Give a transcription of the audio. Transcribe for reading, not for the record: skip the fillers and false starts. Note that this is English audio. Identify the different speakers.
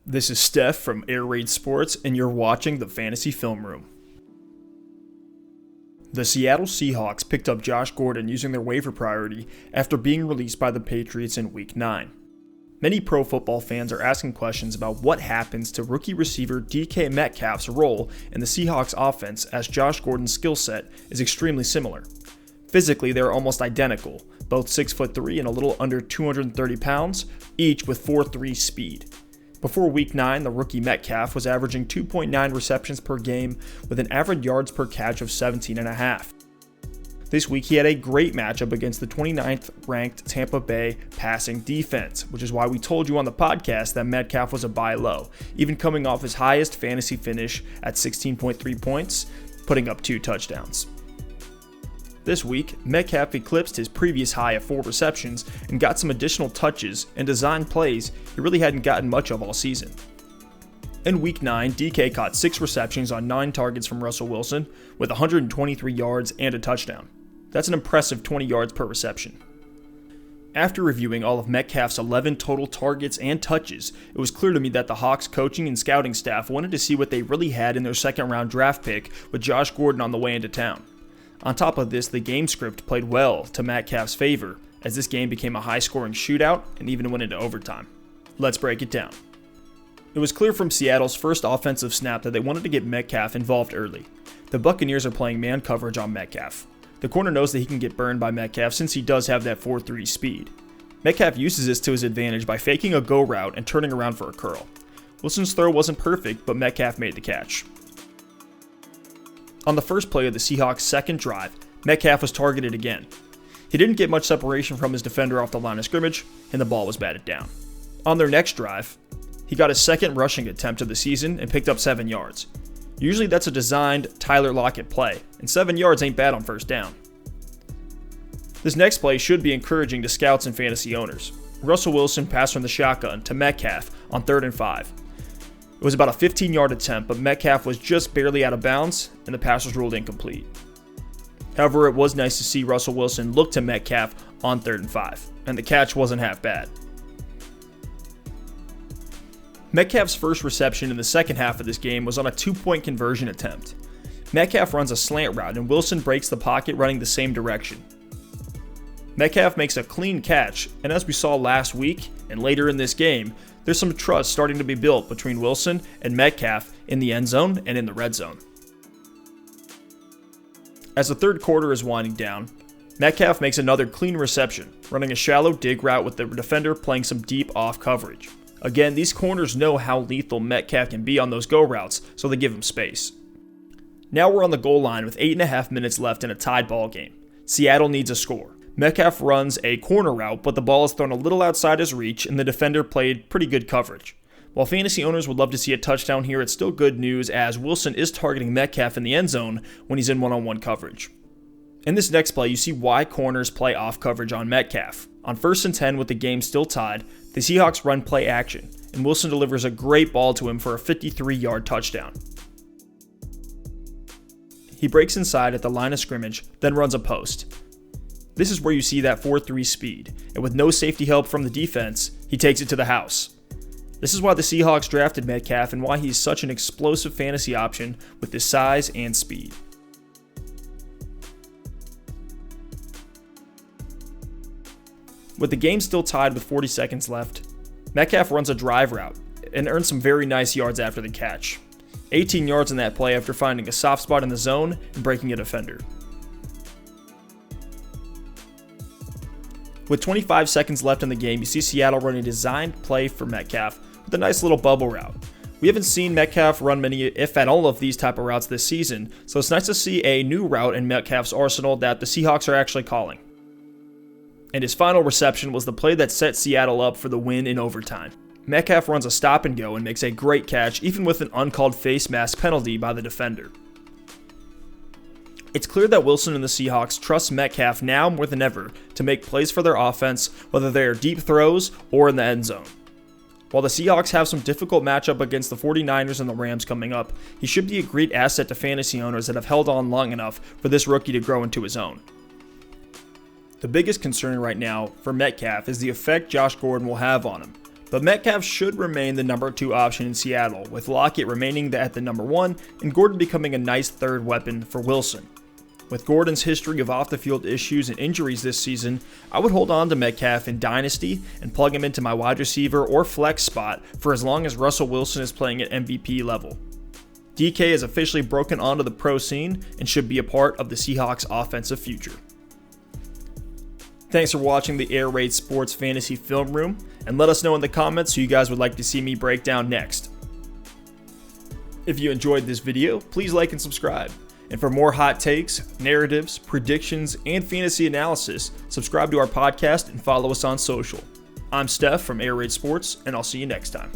Speaker 1: This is Stef from Air Raid Sports, and you're watching the Fantasy Film Room. The Seattle Seahawks picked up Josh Gordon using their waiver priority after being released by the Patriots in Week 9. Many pro football fans are asking questions about what happens to rookie receiver DK Metcalf's role in the Seahawks offense, as Josh Gordon's skill set is extremely similar. Physically, they're almost identical, both 6'3" and a little under 230 pounds, each with 4.3 speed. Before Week 9, the rookie Metcalf was averaging 2.9 receptions per game with an average yards per catch of 17.5. This week, he had a great matchup against the 29th ranked Tampa Bay passing defense, which is why we told you on the podcast that Metcalf was a buy low, even coming off his highest fantasy finish at 16.3 points, putting up 2 touchdowns. This week, Metcalf eclipsed his previous high of 4 receptions and got some additional touches and designed plays he really hadn't gotten much of all season. In Week 9, DK caught 6 receptions on 9 targets from Russell Wilson with 123 yards and a touchdown. That's an impressive 20 yards per reception. After reviewing all of Metcalf's 11 total targets and touches, it was clear to me that the Hawks coaching and scouting staff wanted to see what they really had in their second-round draft pick with Josh Gordon on the way into town. On top of this, the game script played well to Metcalf's favor, as this game became a high-scoring shootout and even went into overtime. Let's break it down. It was clear from Seattle's first offensive snap that they wanted to get Metcalf involved early. The Buccaneers are playing man coverage on Metcalf. The corner knows that he can get burned by Metcalf since he does have that 4.3 speed. Metcalf uses this to his advantage by faking a go route and turning around for a curl. Wilson's throw wasn't perfect, but Metcalf made the catch. On the first play of the Seahawks' second drive, Metcalf was targeted again. He didn't get much separation from his defender off the line of scrimmage, and the ball was batted down. On their next drive, he got his second rushing attempt of the season and picked up 7 yards. Usually that's a designed Tyler Lockett play, and 7 yards ain't bad on first down. This next play should be encouraging to scouts and fantasy owners. Russell Wilson passed from the shotgun to Metcalf on 3rd and 5. It was about a 15-yard attempt, but Metcalf was just barely out of bounds, and the pass was ruled incomplete. However, it was nice to see Russell Wilson look to Metcalf on 3rd and 5, and the catch wasn't half bad. Metcalf's first reception in the second half of this game was on a 2-point conversion attempt. Metcalf runs a slant route, and Wilson breaks the pocket running the same direction. Metcalf makes a clean catch, and as we saw last week and later in this game, there's some trust starting to be built between Wilson and Metcalf in the end zone and in the red zone. As the third quarter is winding down, Metcalf makes another clean reception, running a shallow dig route with the defender playing some deep off coverage. Again, these corners know how lethal Metcalf can be on those go routes, so they give him space. Now we're on the goal line with 8.5 minutes left in a tied ball game. Seattle needs a score. Metcalf runs a corner route, but the ball is thrown a little outside his reach, and the defender played pretty good coverage. While fantasy owners would love to see a touchdown here, it's still good news as Wilson is targeting Metcalf in the end zone when he's in one-on-one coverage. In this next play, you see why corners play off coverage on Metcalf. On 1st and 10 with the game still tied, the Seahawks run play action, and Wilson delivers a great ball to him for a 53-yard touchdown. He breaks inside at the line of scrimmage, then runs a post. This is where you see that 4.3 speed, and with no safety help from the defense, he takes it to the house. This is why the Seahawks drafted Metcalf and why he's such an explosive fantasy option with his size and speed. With the game still tied with 40 seconds left, Metcalf runs a drive route and earns some very nice yards after the catch. 18 yards in that play after finding a soft spot in the zone and breaking a defender. With 25 seconds left in the game, you see Seattle run a designed play for Metcalf with a nice little bubble route. We haven't seen Metcalf run many, if at all, of these type of routes this season, so it's nice to see a new route in Metcalf's arsenal that the Seahawks are actually calling. And his final reception was the play that set Seattle up for the win in overtime. Metcalf runs a stop and go and makes a great catch, even with an uncalled face mask penalty by the defender. It's clear that Wilson and the Seahawks trust Metcalf now more than ever to make plays for their offense, whether they are deep throws or in the end zone. While the Seahawks have some difficult matchup against the 49ers and the Rams coming up, he should be a great asset to fantasy owners that have held on long enough for this rookie to grow into his own. The biggest concern right now for Metcalf is the effect Josh Gordon will have on him, but Metcalf should remain the number 2 option in Seattle, with Lockett remaining at the number 1 and Gordon becoming a nice third weapon for Wilson. With Gordon's history of off-the-field issues and injuries this season, I would hold on to Metcalf in Dynasty and plug him into my wide receiver or flex spot for as long as Russell Wilson is playing at MVP level. DK has officially broken onto the pro scene and should be a part of the Seahawks' offensive future. Thanks for watching the Air Raid Sports Fantasy Film Room, and let us know in the comments who you guys would like to see me break down next. If you enjoyed this video, please like and subscribe. And for more hot takes, narratives, predictions, and fantasy analysis, subscribe to our podcast and follow us on social. I'm Steph from Air Raid Sports, and I'll see you next time.